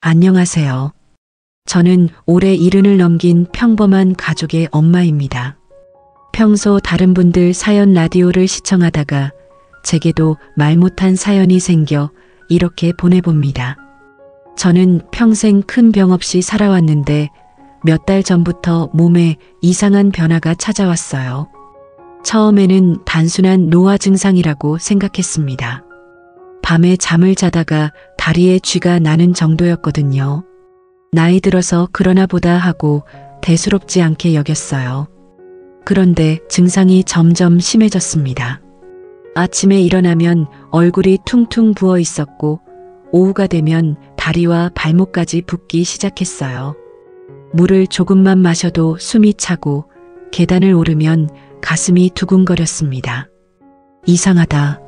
안녕하세요. 저는 올해 70을 넘긴 평범한 가족의 엄마입니다. 평소 다른 분들 사연 라디오를 시청하다가 제게도 말 못한 사연이 생겨 이렇게 보내봅니다. 저는 평생 큰 병 없이 살아왔는데 몇 달 전부터 몸에 이상한 변화가 찾아왔어요. 처음에는 단순한 노화 증상이라고 생각했습니다. 밤에 잠을 자다가 다리에 쥐가 나는 정도였거든요. 나이 들어서 그러나 보다 하고 대수롭지 않게 여겼어요. 그런데 증상이 점점 심해졌습니다. 아침에 일어나면 얼굴이 퉁퉁 부어 있었고 오후가 되면 다리와 발목까지 붓기 시작했어요. 물을 조금만 마셔도 숨이 차고 계단을 오르면 가슴이 두근거렸습니다. 이상하다.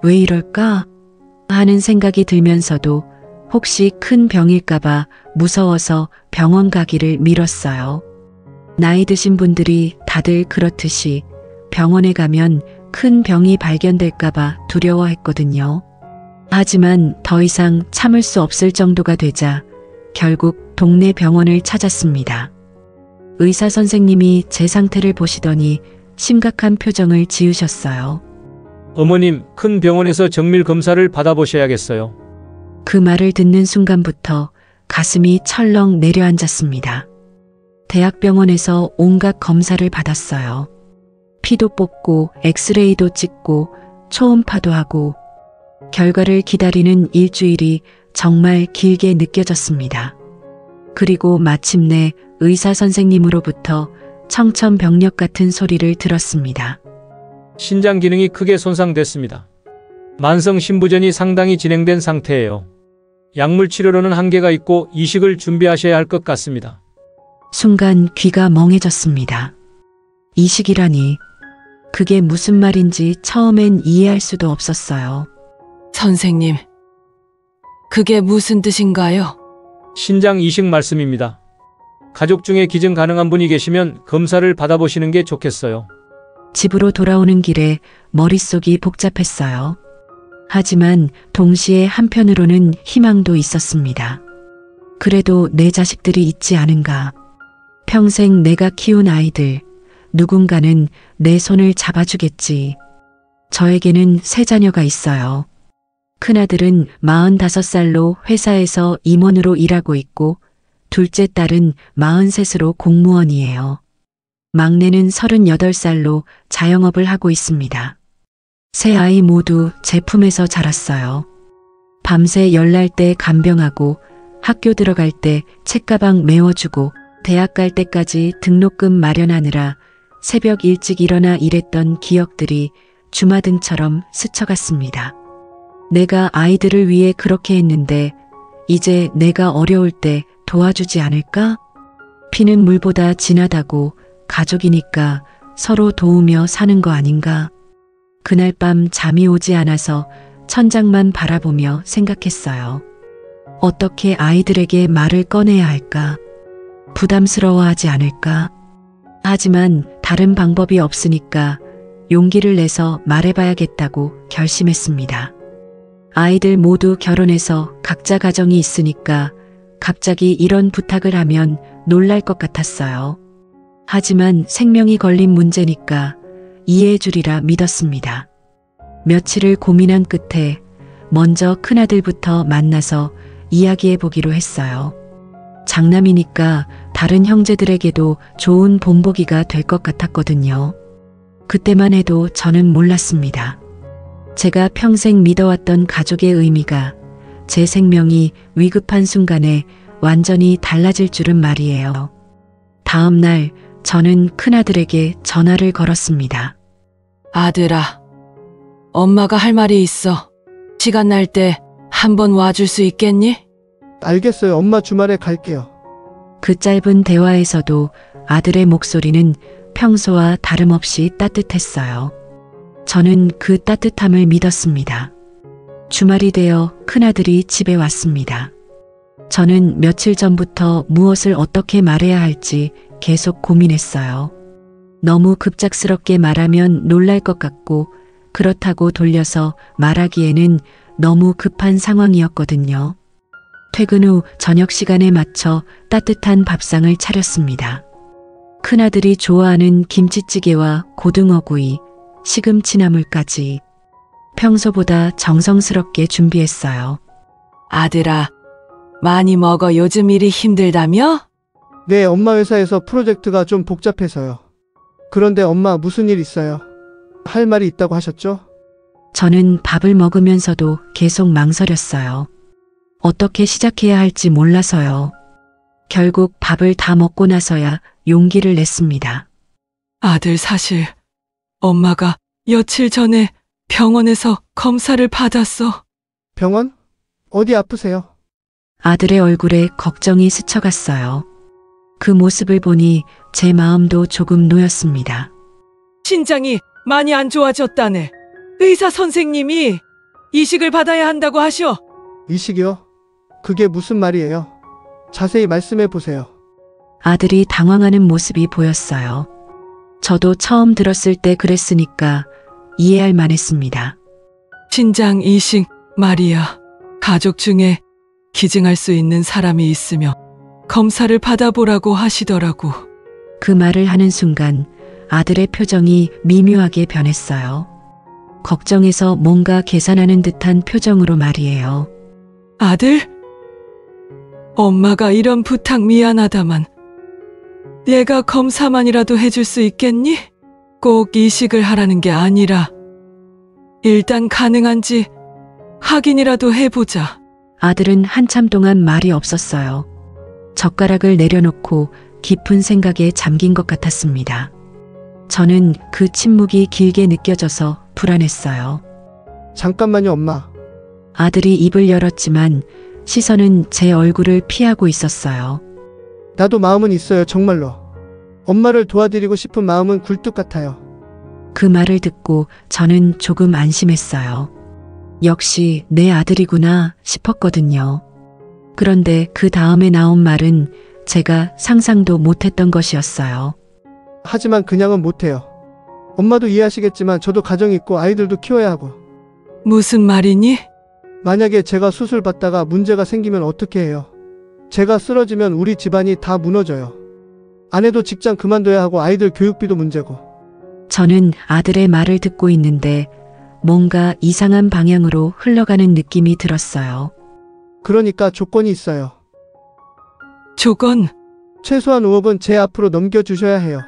왜 이럴까? 하는 생각이 들면서도 혹시 큰 병일까봐 무서워서 병원 가기를 미뤘어요. 나이 드신 분들이 다들 그렇듯이 병원에 가면 큰 병이 발견될까봐 두려워했거든요. 하지만 더 이상 참을 수 없을 정도가 되자 결국 동네 병원을 찾았습니다. 의사 선생님이 제 상태를 보시더니 심각한 표정을 지으셨어요. 어머님, 큰 병원에서 정밀 검사를 받아보셔야겠어요. 그 말을 듣는 순간부터 가슴이 철렁 내려앉았습니다. 대학병원에서 온갖 검사를 받았어요. 피도 뽑고 엑스레이도 찍고 초음파도 하고 결과를 기다리는 일주일이 정말 길게 느껴졌습니다. 그리고 마침내 의사 선생님으로부터 청천벽력 같은 소리를 들었습니다. 신장 기능이 크게 손상됐습니다. 만성 신부전이 상당히 진행된 상태예요. 약물 치료로는 한계가 있고 이식을 준비하셔야 할 것 같습니다. 순간 귀가 멍해졌습니다. 이식이라니, 그게 무슨 말인지 처음엔 이해할 수도 없었어요. 선생님, 그게 무슨 뜻인가요? 신장 이식 말씀입니다. 가족 중에 기증 가능한 분이 계시면 검사를 받아보시는 게 좋겠어요. 집으로 돌아오는 길에 머릿속이 복잡했어요. 하지만 동시에 한편으로는 희망도 있었습니다. 그래도 내 자식들이 있지 않은가. 평생 내가 키운 아이들, 누군가는 내 손을 잡아주겠지. 저에게는 세 자녀가 있어요. 큰아들은 45살로 회사에서 임원으로 일하고 있고 둘째 딸은 43으로 공무원이에요. 막내는 38살로 자영업을 하고 있습니다. 세 아이 모두 제 품에서 자랐어요. 밤새 열날 때 간병하고 학교 들어갈 때 책가방 메워주고 대학 갈 때까지 등록금 마련하느라 새벽 일찍 일어나 일했던 기억들이 주마등처럼 스쳐갔습니다. 내가 아이들을 위해 그렇게 했는데 이제 내가 어려울 때 도와주지 않을까? 피는 물보다 진하다고 가족이니까 서로 도우며 사는 거 아닌가? 그날 밤 잠이 오지 않아서 천장만 바라보며 생각했어요. 어떻게 아이들에게 말을 꺼내야 할까? 부담스러워하지 않을까? 하지만 다른 방법이 없으니까 용기를 내서 말해봐야겠다고 결심했습니다. 아이들 모두 결혼해서 각자 가정이 있으니까 갑자기 이런 부탁을 하면 놀랄 것 같았어요. 하지만 생명이 걸린 문제니까 이해해 주리라 믿었습니다. 며칠을 고민한 끝에 먼저 큰아들부터 만나서 이야기해 보기로 했어요. 장남이니까 다른 형제들에게도 좋은 본보기가 될 것 같았거든요. 그때만 해도 저는 몰랐습니다. 제가 평생 믿어왔던 가족의 의미가 제 생명이 위급한 순간에 완전히 달라질 줄은 말이에요. 다음 날 저는 큰아들에게 전화를 걸었습니다. 아들아, 엄마가 할 말이 있어. 시간 날 때 한번 와줄 수 있겠니? 알겠어요. 엄마 주말에 갈게요. 그 짧은 대화에서도 아들의 목소리는 평소와 다름없이 따뜻했어요. 저는 그 따뜻함을 믿었습니다. 주말이 되어 큰아들이 집에 왔습니다. 저는 며칠 전부터 무엇을 어떻게 말해야 할지 계속 고민했어요. 너무 급작스럽게 말하면 놀랄 것 같고 그렇다고 돌려서 말하기에는 너무 급한 상황이었거든요. 퇴근 후 저녁 시간에 맞춰 따뜻한 밥상을 차렸습니다. 큰아들이 좋아하는 김치찌개와 고등어구이, 시금치나물까지 평소보다 정성스럽게 준비했어요. 아들아, 많이 먹어. 요즘 일이 힘들다며? 네, 엄마 회사에서 프로젝트가 좀 복잡해서요. 그런데 엄마 무슨 일 있어요? 할 말이 있다고 하셨죠? 저는 밥을 먹으면서도 계속 망설였어요. 어떻게 시작해야 할지 몰라서요. 결국 밥을 다 먹고 나서야 용기를 냈습니다. 아들, 사실 엄마가 며칠 전에 병원에서 검사를 받았어. 병원? 어디 아프세요? 아들의 얼굴에 걱정이 스쳐갔어요. 그 모습을 보니 제 마음도 조금 놓였습니다. 신장이 많이 안 좋아졌다네. 의사 선생님이 이식을 받아야 한다고 하셔. 이식이요? 그게 무슨 말이에요? 자세히 말씀해 보세요. 아들이 당황하는 모습이 보였어요. 저도 처음 들었을 때 그랬으니까 이해할 만했습니다. 신장 이식 말이야. 가족 중에 기증할 수 있는 사람이 있으며 검사를 받아보라고 하시더라고. 그 말을 하는 순간 아들의 표정이 미묘하게 변했어요. 걱정해서 뭔가 계산하는 듯한 표정으로 말이에요. 아들? 엄마가 이런 부탁 미안하다만 얘가 검사만이라도 해줄 수 있겠니? 꼭 이식을 하라는 게 아니라 일단 가능한지 확인이라도 해보자. 아들은 한참 동안 말이 없었어요. 젓가락을 내려놓고 깊은 생각에 잠긴 것 같았습니다. 저는 그 침묵이 길게 느껴져서 불안했어요. 잠깐만요, 엄마. 아들이 입을 열었지만 시선은 제 얼굴을 피하고 있었어요. 나도 마음은 있어요, 정말로. 엄마를 도와드리고 싶은 마음은 굴뚝 같아요. 그 말을 듣고 저는 조금 안심했어요. 역시 내 아들이구나 싶었거든요. 그런데 그 다음에 나온 말은 제가 상상도 못했던 것이었어요. 하지만 그냥은 못해요. 엄마도 이해하시겠지만 저도 가정이 있고 아이들도 키워야 하고. 무슨 말이니? 만약에 제가 수술 받다가 문제가 생기면 어떻게 해요? 제가 쓰러지면 우리 집안이 다 무너져요. 아내도 직장 그만둬야 하고 아이들 교육비도 문제고. 저는 아들의 말을 듣고 있는데 뭔가 이상한 방향으로 흘러가는 느낌이 들었어요. 그러니까 조건이 있어요. 조건? 최소한 5억은 제 앞으로 넘겨주셔야 해요.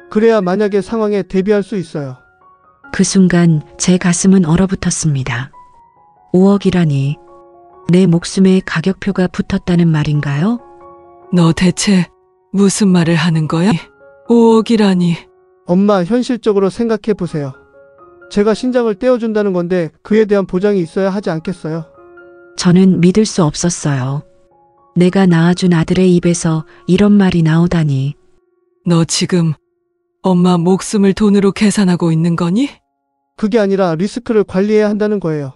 그래야 만약에 상황에 대비할 수 있어요. 그 순간 제 가슴은 얼어붙었습니다. 5억이라니 내 목숨에 가격표가 붙었다는 말인가요? 너 대체 무슨 말을 하는 거야? 5억이라니. 엄마, 현실적으로 생각해 보세요. 제가 신장을 떼어준다는 건데 그에 대한 보장이 있어야 하지 않겠어요? 저는 믿을 수 없었어요. 내가 낳아준 아들의 입에서 이런 말이 나오다니. 너 지금 엄마 목숨을 돈으로 계산하고 있는 거니? 그게 아니라 리스크를 관리해야 한다는 거예요.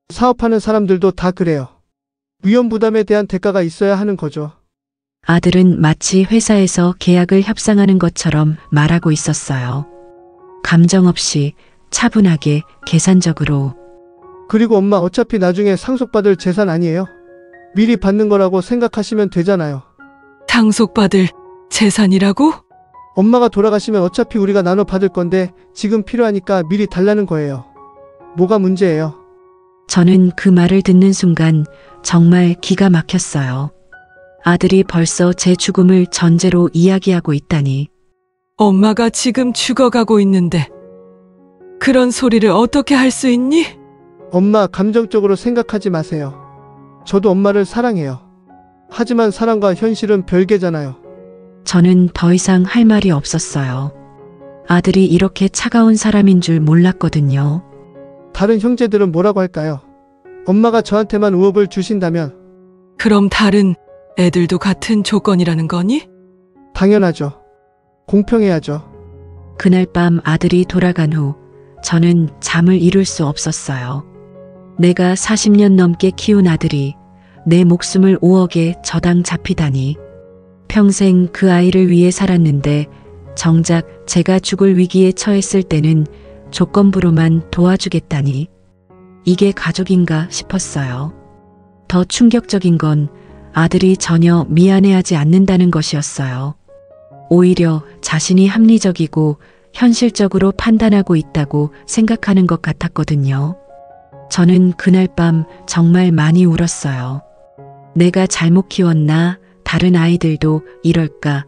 사업하는 사람들도 다 그래요. 위험 부담에 대한 대가가 있어야 하는 거죠. 아들은 마치 회사에서 계약을 협상하는 것처럼 말하고 있었어요. 감정 없이 차분하게 계산적으로. 그리고 엄마, 어차피 나중에 상속받을 재산 아니에요? 미리 받는 거라고 생각하시면 되잖아요. 상속받을 재산이라고? 엄마가 돌아가시면 어차피 우리가 나눠 받을 건데 지금 필요하니까 미리 달라는 거예요. 뭐가 문제예요? 저는 그 말을 듣는 순간 정말 기가 막혔어요. 아들이 벌써 제 죽음을 전제로 이야기하고 있다니. 엄마가 지금 죽어가고 있는데 그런 소리를 어떻게 할 수 있니? 엄마, 감정적으로 생각하지 마세요. 저도 엄마를 사랑해요. 하지만 사랑과 현실은 별개잖아요. 저는 더 이상 할 말이 없었어요. 아들이 이렇게 차가운 사람인 줄 몰랐거든요. 다른 형제들은 뭐라고 할까요? 엄마가 저한테만 5억을 주신다면? 그럼 다른 애들도 같은 조건이라는 거니? 당연하죠. 공평해야죠. 그날 밤 아들이 돌아간 후 저는 잠을 이룰 수 없었어요. 내가 40년 넘게 키운 아들이 내 목숨을 5억에 저당 잡히다니. 평생 그 아이를 위해 살았는데 정작 제가 죽을 위기에 처했을 때는 조건부로만 도와주겠다니. 이게 가족인가 싶었어요. 더 충격적인 건 아들이 전혀 미안해하지 않는다는 것이었어요. 오히려 자신이 합리적이고 현실적으로 판단하고 있다고 생각하는 것 같았거든요. 저는 그날 밤 정말 많이 울었어요. 내가 잘못 키웠나? 다른 아이들도 이럴까?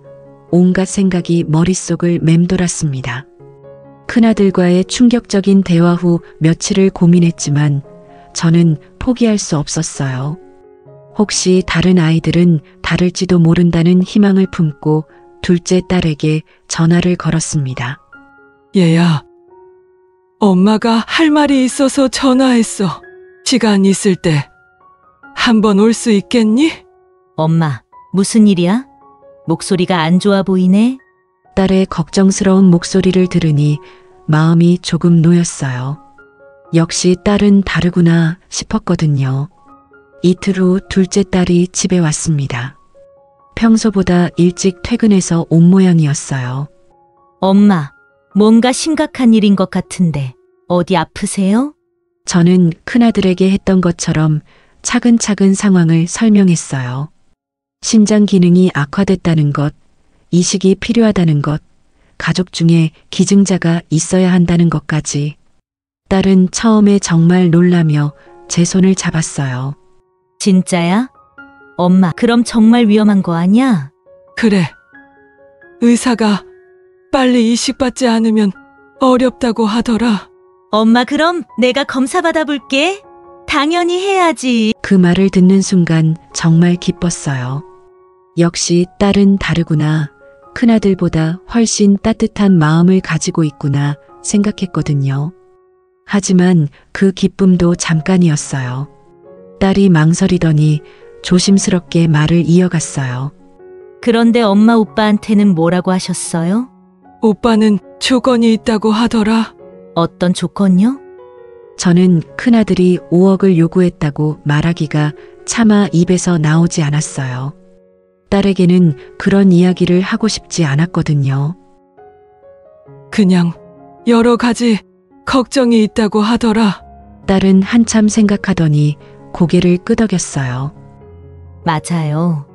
온갖 생각이 머릿속을 맴돌았습니다. 큰아들과의 충격적인 대화 후 며칠을 고민했지만 저는 포기할 수 없었어요. 혹시 다른 아이들은 다를지도 모른다는 희망을 품고 둘째 딸에게 전화를 걸었습니다. 얘야, 엄마가 할 말이 있어서 전화했어. 시간 있을 때 한번 올 수 있겠니? 엄마, 무슨 일이야? 목소리가 안 좋아 보이네? 딸의 걱정스러운 목소리를 들으니 마음이 조금 놓였어요. 역시 딸은 다르구나 싶었거든요. 이틀 후 둘째 딸이 집에 왔습니다. 평소보다 일찍 퇴근해서 온 모양이었어요. 엄마, 뭔가 심각한 일인 것 같은데 어디 아프세요? 저는 큰아들에게 했던 것처럼 차근차근 상황을 설명했어요. 신장 기능이 악화됐다는 것, 이식이 필요하다는 것, 가족 중에 기증자가 있어야 한다는 것까지. 딸은 처음에 정말 놀라며 제 손을 잡았어요. 진짜야? 엄마, 그럼 정말 위험한 거 아니야? 그래. 의사가 빨리 이식받지 않으면 어렵다고 하더라. 엄마, 그럼 내가 검사 받아볼게. 당연히 해야지. 그 말을 듣는 순간 정말 기뻤어요. 역시 딸은 다르구나. 큰아들보다 훨씬 따뜻한 마음을 가지고 있구나 생각했거든요. 하지만 그 기쁨도 잠깐이었어요. 딸이 망설이더니 조심스럽게 말을 이어갔어요. 그런데 엄마 오빠한테는 뭐라고 하셨어요? 오빠는 조건이 있다고 하더라. 어떤 조건요? 저는 큰아들이 5억을 요구했다고 말하기가 차마 입에서 나오지 않았어요. 딸에게는 그런 이야기를 하고 싶지 않았거든요. 그냥 여러 가지 걱정이 있다고 하더라. 딸은 한참 생각하더니 고개를 끄덕였어요. 맞아요.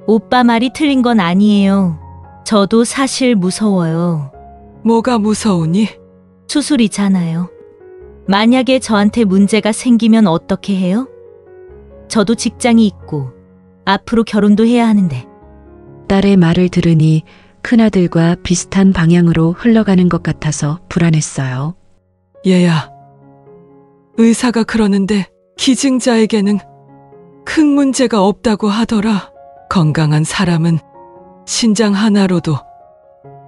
오빠 말이 틀린 건 아니에요. 저도 사실 무서워요. 뭐가 무서우니? 수술이잖아요. 만약에 저한테 문제가 생기면 어떻게 해요? 저도 직장이 있고 앞으로 결혼도 해야 하는데. 딸의 말을 들으니 큰아들과 비슷한 방향으로 흘러가는 것 같아서 불안했어요. 얘야, 의사가 그러는데 기증자에게는 큰 문제가 없다고 하더라. 건강한 사람은 신장 하나로도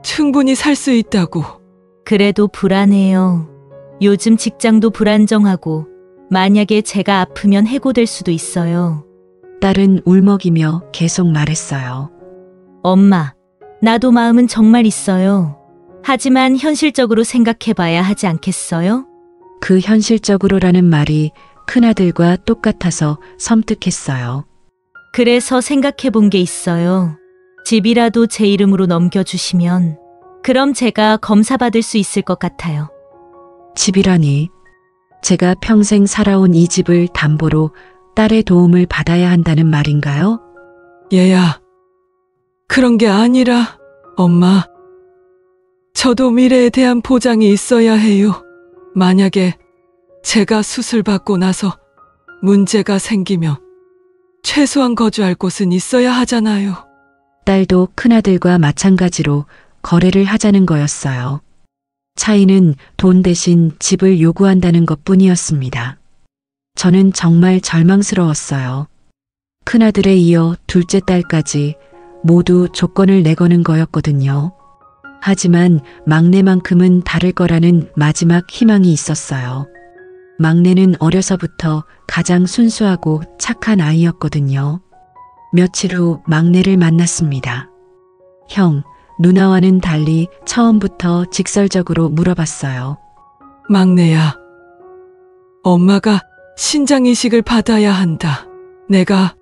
충분히 살 수 있다고. 그래도 불안해요. 요즘 직장도 불안정하고 만약에 제가 아프면 해고될 수도 있어요. 딸은 울먹이며 계속 말했어요. 엄마, 나도 마음은 정말 있어요. 하지만 현실적으로 생각해봐야 하지 않겠어요? 그 현실적으로라는 말이 큰아들과 똑같아서 섬뜩했어요. 그래서 생각해본 게 있어요. 집이라도 제 이름으로 넘겨주시면 그럼 제가 검사 받을 수 있을 것 같아요. 집이라니. 제가 평생 살아온 이 집을 담보로 딸의 도움을 받아야 한다는 말인가요? 얘야, 그런 게 아니라 엄마, 저도 미래에 대한 보장이 있어야 해요. 만약에 제가 수술받고 나서 문제가 생기면 최소한 거주할 곳은 있어야 하잖아요. 딸도 큰아들과 마찬가지로 거래를 하자는 거였어요. 차이는 돈 대신 집을 요구한다는 것뿐이었습니다. 저는 정말 절망스러웠어요. 큰아들에 이어 둘째 딸까지 모두 조건을 내거는 거였거든요. 하지만 막내만큼은 다를 거라는 마지막 희망이 있었어요. 막내는 어려서부터 가장 순수하고 착한 아이였거든요. 며칠 후 막내를 만났습니다. 형, 누나와는 달리 처음부터 직설적으로 물어봤어요. 막내야, 엄마가 신장 이식을 받아야 한다. 내가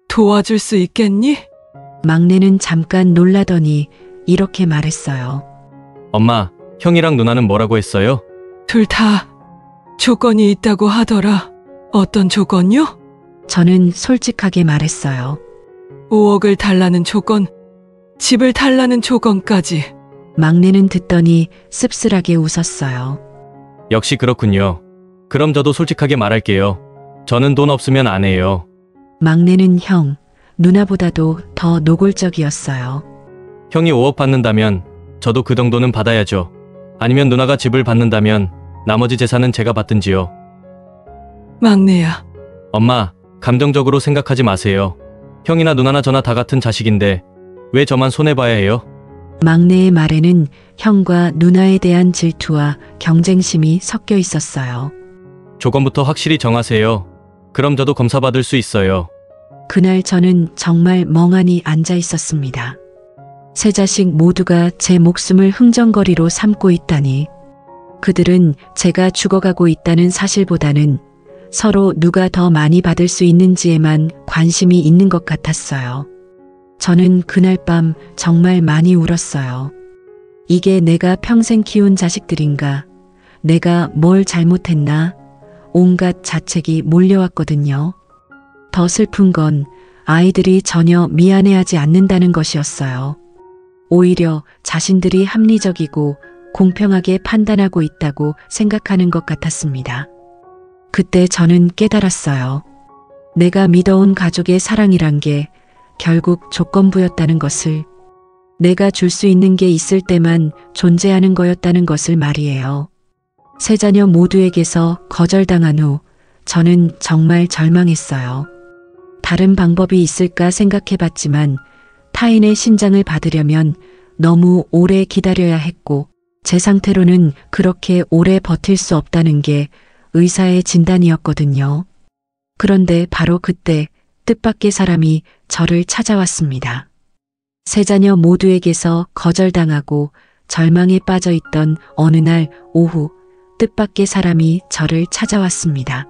도와줄 수 있겠니? 막내는 잠깐 놀라더니 이렇게 말했어요. 엄마, 형이랑 누나는 뭐라고 했어요? 둘 다 조건이 있다고 하더라. 어떤 조건요? 저는 솔직하게 말했어요. 5억을 달라는 조건, 집을 달라는 조건까지. 막내는 듣더니 씁쓸하게 웃었어요. 역시 그렇군요. 그럼 저도 솔직하게 말할게요. 저는 돈 없으면 안 해요. 막내는 형, 누나보다도 더 노골적이었어요. 형이 5억 받는다면 저도 그 정도는 받아야죠. 아니면 누나가 집을 받는다면 나머지 재산은 제가 받든지요. 막내야, 엄마, 감정적으로 생각하지 마세요. 형이나 누나나 저나 다 같은 자식인데 왜 저만 손해봐야 해요? 막내의 말에는 형과 누나에 대한 질투와 경쟁심이 섞여 있었어요. 조건부터 확실히 정하세요. 그럼 저도 검사 받을 수 있어요. 그날 저는 정말 멍하니 앉아 있었습니다. 세 자식 모두가 제 목숨을 흥정거리로 삼고 있다니. 그들은 제가 죽어가고 있다는 사실보다는 서로 누가 더 많이 받을 수 있는지에만 관심이 있는 것 같았어요. 저는 그날 밤 정말 많이 울었어요. 이게 내가 평생 키운 자식들인가? 내가 뭘 잘못했나? 온갖 자책이 몰려왔거든요. 더 슬픈 건 아이들이 전혀 미안해하지 않는다는 것이었어요. 오히려 자신들이 합리적이고 공평하게 판단하고 있다고 생각하는 것 같았습니다. 그때 저는 깨달았어요. 내가 믿어온 가족의 사랑이란 게 결국 조건부였다는 것을, 내가 줄 수 있는 게 있을 때만 존재하는 거였다는 것을 말이에요. 세 자녀 모두에게서 거절당한 후 저는 정말 절망했어요. 다른 방법이 있을까 생각해봤지만 타인의 신장을 받으려면 너무 오래 기다려야 했고 제 상태로는 그렇게 오래 버틸 수 없다는 게 의사의 진단이었거든요. 그런데 바로 그때 뜻밖의 사람이 저를 찾아왔습니다. 세 자녀 모두에게서 거절당하고 절망에 빠져있던 어느 날 오후 뜻밖의 사람이 저를 찾아왔습니다.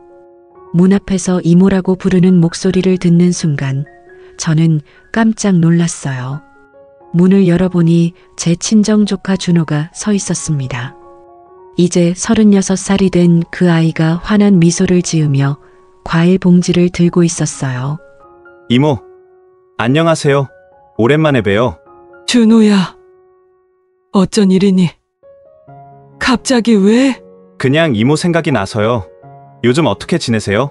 문 앞에서 이모라고 부르는 목소리를 듣는 순간 저는 깜짝 놀랐어요. 문을 열어보니 제 친정 조카 준호가 서 있었습니다. 이제 36살이 된 그 아이가 환한 미소를 지으며 과일 봉지를 들고 있었어요. 이모, 안녕하세요. 오랜만에 봬요. 준호야, 어쩐 일이니? 갑자기 왜? 그냥 이모 생각이 나서요. 요즘 어떻게 지내세요?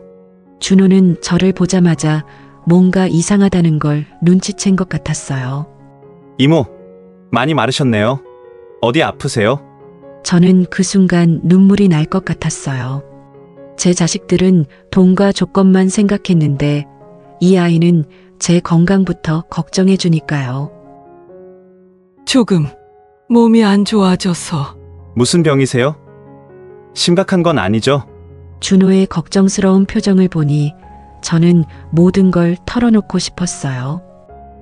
준호는 저를 보자마자 뭔가 이상하다는 걸 눈치챈 것 같았어요. 이모, 많이 마르셨네요. 어디 아프세요? 저는 그 순간 눈물이 날 것 같았어요. 제 자식들은 돈과 조건만 생각했는데 이 아이는 제 건강부터 걱정해 주니까요. 조금 몸이 안 좋아져서. 무슨 병이세요? 심각한 건 아니죠? 준호의 걱정스러운 표정을 보니 저는 모든 걸 털어놓고 싶었어요.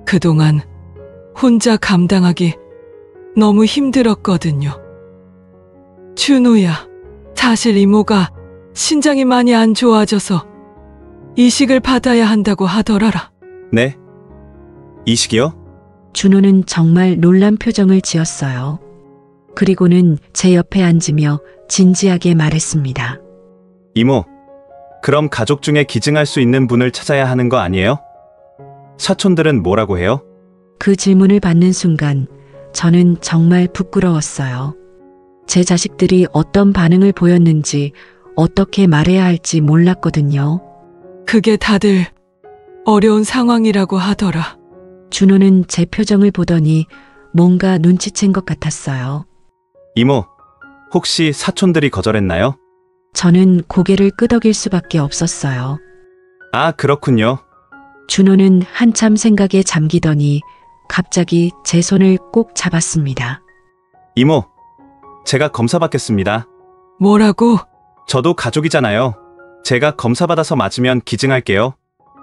그동안 혼자 감당하기 너무 힘들었거든요. 준호야, 사실 이모가 신장이 많이 안 좋아져서 이식을 받아야 한다고 하더라라. 네? 이식이요? 준호는 정말 놀란 표정을 지었어요. 그리고는 제 옆에 앉으며 진지하게 말했습니다. 이모, 그럼 가족 중에 기증할 수 있는 분을 찾아야 하는 거 아니에요? 사촌들은 뭐라고 해요? 그 질문을 받는 순간 저는 정말 부끄러웠어요. 제 자식들이 어떤 반응을 보였는지 어떻게 말해야 할지 몰랐거든요. 그게 다들 어려운 상황이라고 하더라. 준호는 제 표정을 보더니 뭔가 눈치챈 것 같았어요. 이모, 혹시 사촌들이 거절했나요? 저는 고개를 끄덕일 수밖에 없었어요. 아, 그렇군요. 준호는 한참 생각에 잠기더니 갑자기 제 손을 꼭 잡았습니다. 이모, 제가 검사 받겠습니다. 뭐라고? 저도 가족이잖아요. 제가 검사 받아서 맞으면 기증할게요.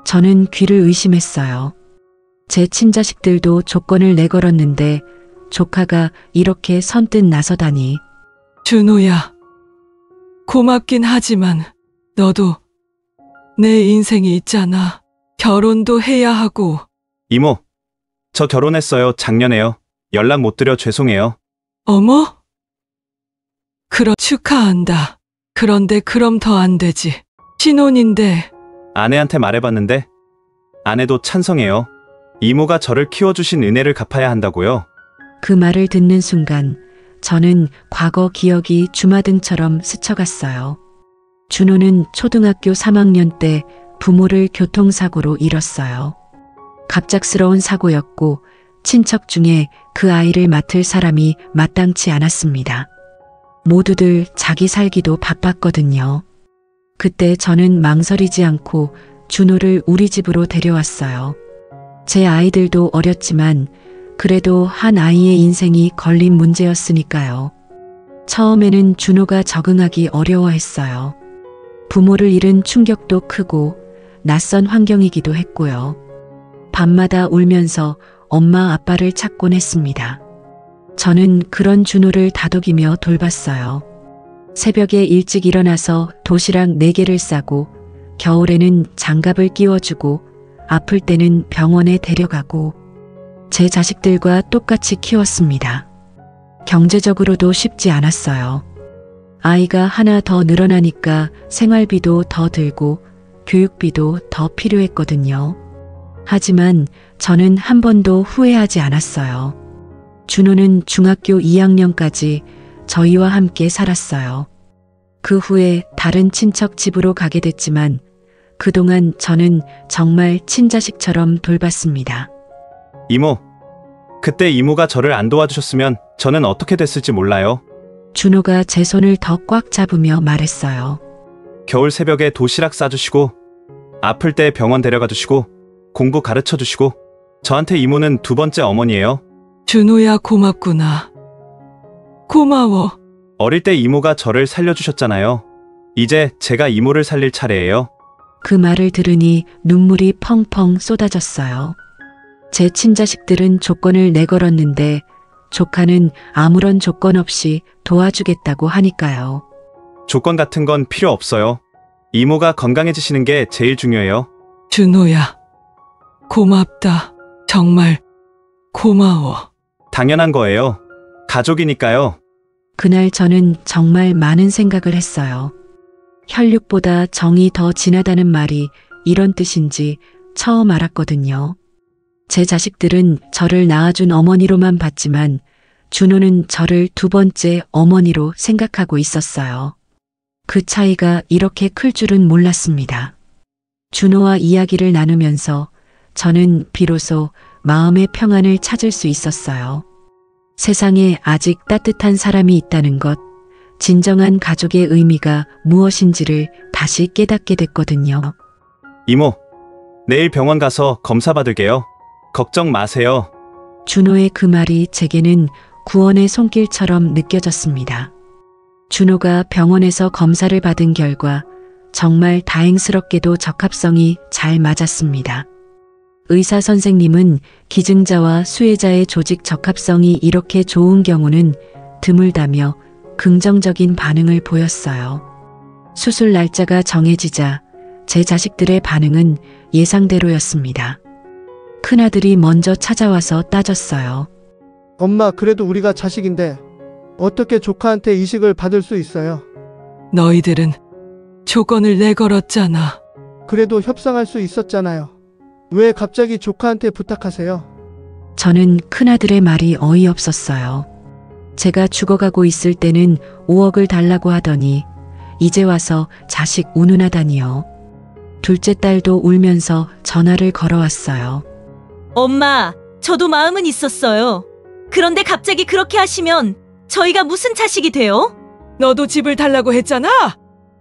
저는 귀를 의심했어요. 제 친자식들도 조건을 내걸었는데 조카가 이렇게 선뜻 나서다니. 준호야, 고맙긴 하지만 너도 내 인생이 있잖아. 결혼도 해야 하고. 이모, 저 결혼했어요. 작년에요. 연락 못 드려 죄송해요. 어머? 축하한다. 그런데 그럼 더 안 되지. 신혼인데 아내한테 말해봤는데 아내도 찬성해요. 이모가 저를 키워주신 은혜를 갚아야 한다고요. 그 말을 듣는 순간 저는 과거 기억이 주마등처럼 스쳐갔어요. 준호는 초등학교 3학년 때 부모를 교통사고로 잃었어요. 갑작스러운 사고였고 친척 중에 그 아이를 맡을 사람이 마땅치 않았습니다. 모두들 자기 살기도 바빴거든요. 그때 저는 망설이지 않고 준호를 우리 집으로 데려왔어요. 제 아이들도 어렸지만 그래도 한 아이의 인생이 걸린 문제였으니까요. 처음에는 준호가 적응하기 어려워했어요. 부모를 잃은 충격도 크고 낯선 환경이기도 했고요. 밤마다 울면서 엄마 아빠를 찾곤 했습니다. 저는 그런 준호를 다독이며 돌봤어요. 새벽에 일찍 일어나서 도시락 4개를 싸고 겨울에는 장갑을 끼워주고 아플 때는 병원에 데려가고 제 자식들과 똑같이 키웠습니다. 경제적으로도 쉽지 않았어요. 아이가 하나 더 늘어나니까 생활비도 더 들고 교육비도 더 필요했거든요. 하지만 저는 한 번도 후회하지 않았어요. 준호는 중학교 2학년까지 저희와 함께 살았어요. 그 후에 다른 친척 집으로 가게 됐지만 그동안 저는 정말 친자식처럼 돌봤습니다. 이모, 그때 이모가 저를 안 도와주셨으면 저는 어떻게 됐을지 몰라요. 준호가 제 손을 더 꽉 잡으며 말했어요. 겨울 새벽에 도시락 싸주시고 아플 때 병원 데려가 주시고 공부 가르쳐 주시고 저한테 이모는 2번째 어머니예요. 준호야, 고맙구나. 고마워. 어릴 때 이모가 저를 살려주셨잖아요. 이제 제가 이모를 살릴 차례예요. 그 말을 들으니 눈물이 펑펑 쏟아졌어요. 제 친자식들은 조건을 내걸었는데 조카는 아무런 조건 없이 도와주겠다고 하니까요. 조건 같은 건 필요 없어요. 이모가 건강해지시는 게 제일 중요해요. 준호야, 고맙다. 정말 고마워. 당연한 거예요. 가족이니까요. 그날 저는 정말 많은 생각을 했어요. 혈육보다 정이 더 진하다는 말이 이런 뜻인지 처음 알았거든요. 제 자식들은 저를 낳아준 어머니로만 봤지만 준호는 저를 2번째 어머니로 생각하고 있었어요. 그 차이가 이렇게 클 줄은 몰랐습니다. 준호와 이야기를 나누면서 저는 비로소 마음의 평안을 찾을 수 있었어요. 세상에 아직 따뜻한 사람이 있다는 것, 진정한 가족의 의미가 무엇인지를 다시 깨닫게 됐거든요. 이모, 내일 병원 가서 검사 받을게요. 걱정 마세요. 준호의 그 말이 제게는 구원의 손길처럼 느껴졌습니다. 준호가 병원에서 검사를 받은 결과 정말 다행스럽게도 적합성이 잘 맞았습니다. 의사 선생님은 기증자와 수혜자의 조직 적합성이 이렇게 좋은 경우는 드물다며 긍정적인 반응을 보였어요. 수술 날짜가 정해지자 제 자식들의 반응은 예상대로였습니다. 큰아들이 먼저 찾아와서 따졌어요. 엄마, 그래도 우리가 자식인데 어떻게 조카한테 이식을 받을 수 있어요? 너희들은 조건을 내걸었잖아. 그래도 협상할 수 있었잖아요. 왜 갑자기 조카한테 부탁하세요? 저는 큰아들의 말이 어이없었어요. 제가 죽어가고 있을 때는 5억을 달라고 하더니 이제 와서 자식 운운하다니요. 둘째 딸도 울면서 전화를 걸어왔어요. 엄마, 저도 마음은 있었어요. 그런데 갑자기 그렇게 하시면 저희가 무슨 자식이 돼요? 너도 집을 달라고 했잖아.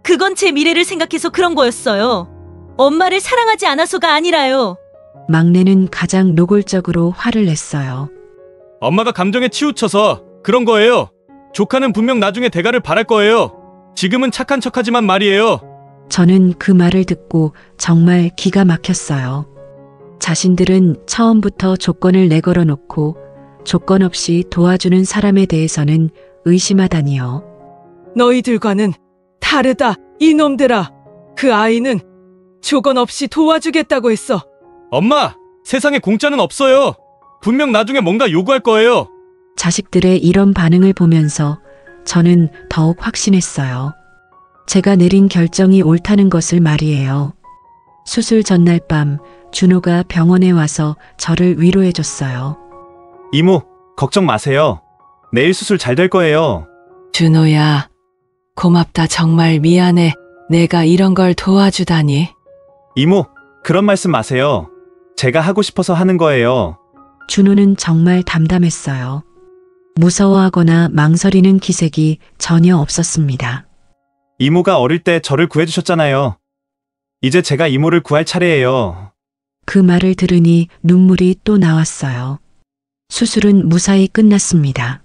그건 제 미래를 생각해서 그런 거였어요. 엄마를 사랑하지 않아서가 아니라요. 막내는 가장 노골적으로 화를 냈어요. 엄마가 감정에 치우쳐서 그런 거예요. 조카는 분명 나중에 대가를 바랄 거예요. 지금은 착한 척하지만 말이에요. 저는 그 말을 듣고 정말 기가 막혔어요. 자신들은 처음부터 조건을 내걸어 놓고 조건 없이 도와주는 사람에 대해서는 의심하다니요. 너희들과는 다르다, 이놈들아. 그 아이는 조건 없이 도와주겠다고 했어. 엄마, 세상에 공짜는 없어요. 분명 나중에 뭔가 요구할 거예요. 자식들의 이런 반응을 보면서 저는 더욱 확신했어요. 제가 내린 결정이 옳다는 것을 말이에요. 수술 전날 밤 준호가 병원에 와서 저를 위로해줬어요. 이모, 걱정 마세요. 내일 수술 잘 될 거예요. 준호야, 고맙다. 정말 미안해. 내가 이런 걸 도와주다니. 이모, 그런 말씀 마세요. 제가 하고 싶어서 하는 거예요. 준호는 정말 담담했어요. 무서워하거나 망설이는 기색이 전혀 없었습니다. 이모가 어릴 때 저를 구해주셨잖아요. 이제 제가 이모를 구할 차례예요. 그 말을 들으니 눈물이 또 나왔어요. 수술은 무사히 끝났습니다.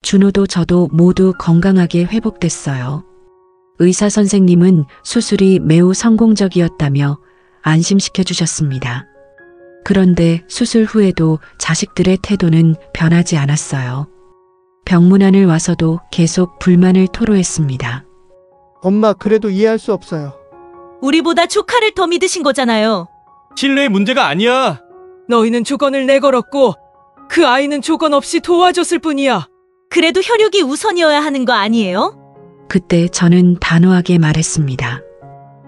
준호도 저도 모두 건강하게 회복됐어요. 의사 선생님은 수술이 매우 성공적이었다며 안심시켜 주셨습니다. 그런데 수술 후에도 자식들의 태도는 변하지 않았어요. 병문안을 와서도 계속 불만을 토로했습니다. 엄마, 그래도 이해할 수 없어요. 우리보다 조카를 더 믿으신 거잖아요. 신뢰의 문제가 아니야. 너희는 조건을 내걸었고 그 아이는 조건 없이 도와줬을 뿐이야. 그래도 혈육이 우선이어야 하는 거 아니에요? 그때 저는 단호하게 말했습니다.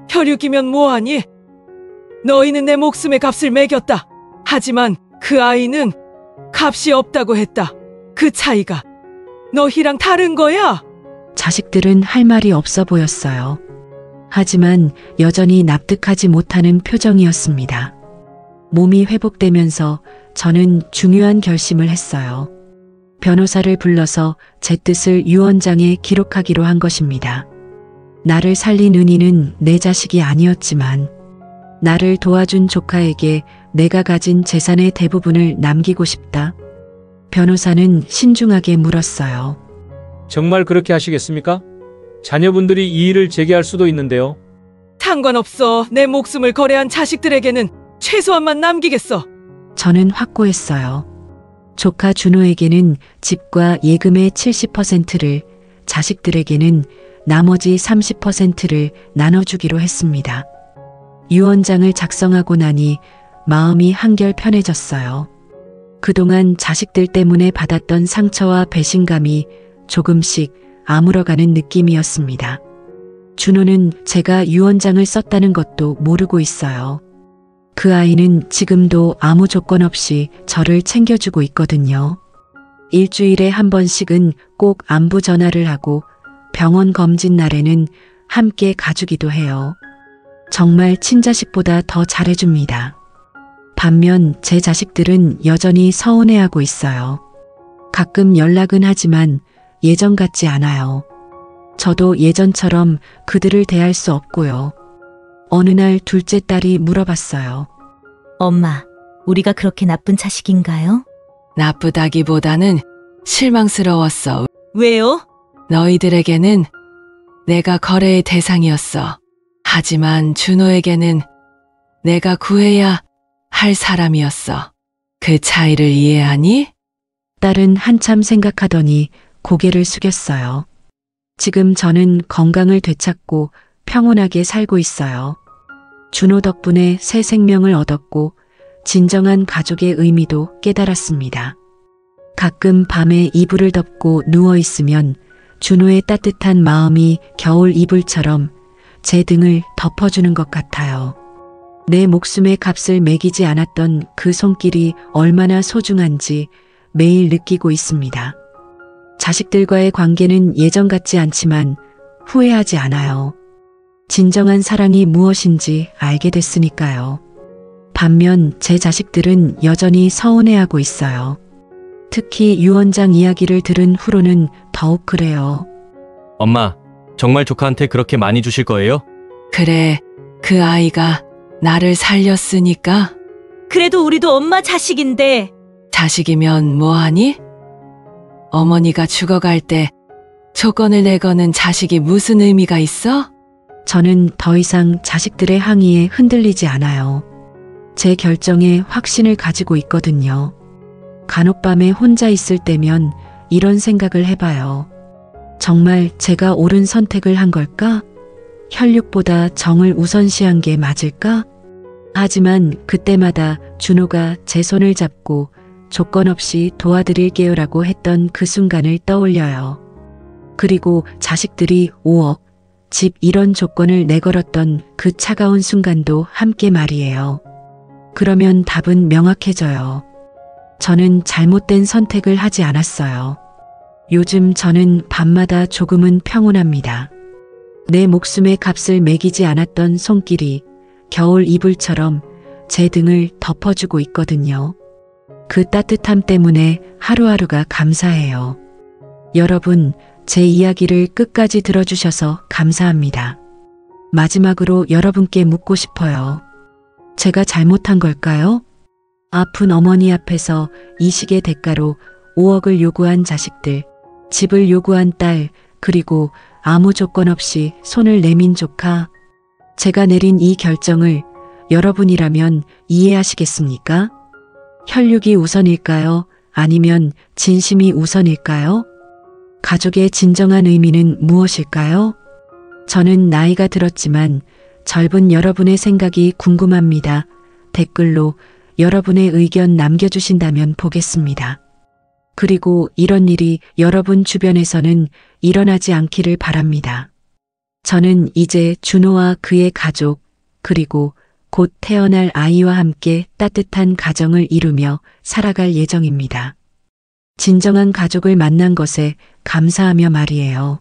혈육이면 뭐하니? 너희는 내 목숨의 값을 매겼다. 하지만 그 아이는 값이 없다고 했다. 그 차이가 너희랑 다른 거야. 자식들은 할 말이 없어 보였어요. 하지만 여전히 납득하지 못하는 표정이었습니다. 몸이 회복되면서 저는 중요한 결심을 했어요. 변호사를 불러서 제 뜻을 유언장에 기록하기로 한 것입니다. 나를 살린 은희는 내 자식이 아니었지만 나를 도와준 조카에게 내가 가진 재산의 대부분을 남기고 싶다. 변호사는 신중하게 물었어요. 정말 그렇게 하시겠습니까? 자녀분들이 이의를 제기할 수도 있는데요. 상관없어. 내 목숨을 거래한 자식들에게는 최소한만 남기겠어. 저는 확고했어요. 조카 준호에게는 집과 예금의 70%를, 자식들에게는 나머지 30%를 나눠주기로 했습니다. 유언장을 작성하고 나니 마음이 한결 편해졌어요. 그동안 자식들 때문에 받았던 상처와 배신감이 조금씩 아물어가는 느낌이었습니다. 준호는 제가 유언장을 썼다는 것도 모르고 있어요. 그 아이는 지금도 아무 조건 없이 저를 챙겨주고 있거든요. 일주일에 한 번씩은 꼭 안부 전화를 하고 병원 검진 날에는 함께 가주기도 해요. 정말 친자식보다 더 잘해줍니다. 반면 제 자식들은 여전히 서운해하고 있어요. 가끔 연락은 하지만 예전 같지 않아요. 저도 예전처럼 그들을 대할 수 없고요. 어느 날 둘째 딸이 물어봤어요. 엄마, 우리가 그렇게 나쁜 자식인가요? 나쁘다기보다는 실망스러웠어. 왜요? 너희들에게는 내가 거래의 대상이었어. 하지만 준호에게는 내가 구해야 할 사람이었어. 그 차이를 이해하니? 딸은 한참 생각하더니 고개를 숙였어요. 지금 저는 건강을 되찾고 평온하게 살고 있어요. 준호 덕분에 새 생명을 얻었고 진정한 가족의 의미도 깨달았습니다. 가끔 밤에 이불을 덮고 누워 있으면 준호의 따뜻한 마음이 겨울 이불처럼 제 등을 덮어주는 것 같아요. 내 목숨의 값을 매기지 않았던 그 손길이 얼마나 소중한지 매일 느끼고 있습니다. 자식들과의 관계는 예전 같지 않지만 후회하지 않아요. 진정한 사랑이 무엇인지 알게 됐으니까요. 반면 제 자식들은 여전히 서운해하고 있어요. 특히 유언장 이야기를 들은 후로는 더욱 그래요. 엄마, 정말 조카한테 그렇게 많이 주실 거예요? 그래, 그 아이가 나를 살렸으니까. 그래도 우리도 엄마 자식인데. 자식이면 뭐하니? 어머니가 죽어갈 때 조건을 내거는 자식이 무슨 의미가 있어? 저는 더 이상 자식들의 항의에 흔들리지 않아요. 제 결정에 확신을 가지고 있거든요. 간혹 밤에 혼자 있을 때면 이런 생각을 해봐요. 정말 제가 옳은 선택을 한 걸까? 혈육보다 정을 우선시한 게 맞을까? 하지만 그때마다 준호가 제 손을 잡고 조건 없이 도와드릴게요라고 했던 그 순간을 떠올려요. 그리고 자식들이 5억, 집 이런 조건을 내걸었던 그 차가운 순간도 함께 말이에요. 그러면 답은 명확해져요. 저는 잘못된 선택을 하지 않았어요. 요즘 저는 밤마다 조금은 평온합니다. 내 목숨의 값을 매기지 않았던 손길이 겨울 이불처럼 제 등을 덮어주고 있거든요. 그 따뜻함 때문에 하루하루가 감사해요. 여러분, 제 이야기를 끝까지 들어주셔서 감사합니다. 마지막으로 여러분께 묻고 싶어요. 제가 잘못한 걸까요? 아픈 어머니 앞에서 이식의 대가로 5억을 요구한 자식들, 집을 요구한 딸, 그리고 아무 조건 없이 손을 내민 조카. 제가 내린 이 결정을 여러분이라면 이해하시겠습니까? 혈육이 우선일까요? 아니면 진심이 우선일까요? 가족의 진정한 의미는 무엇일까요? 저는 나이가 들었지만 젊은 여러분의 생각이 궁금합니다. 댓글로 여러분의 의견 남겨주신다면 보겠습니다. 그리고 이런 일이 여러분 주변에서는 일어나지 않기를 바랍니다. 저는 이제 준호와 그의 가족, 그리고 곧 태어날 아이와 함께 따뜻한 가정을 이루며 살아갈 예정입니다. 진정한 가족을 만난 것에 감사하며 말이에요.